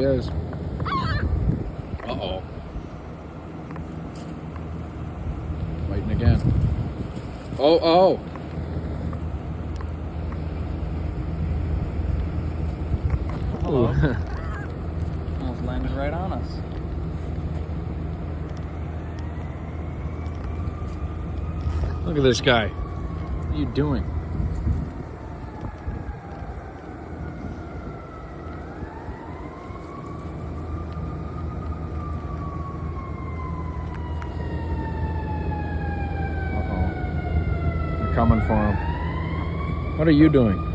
is. Uh-oh. Biting again. Oh. Hello. Almost landed right on us. Look at this guy. What are you doing? Uh-oh. They're coming for him. What are you doing?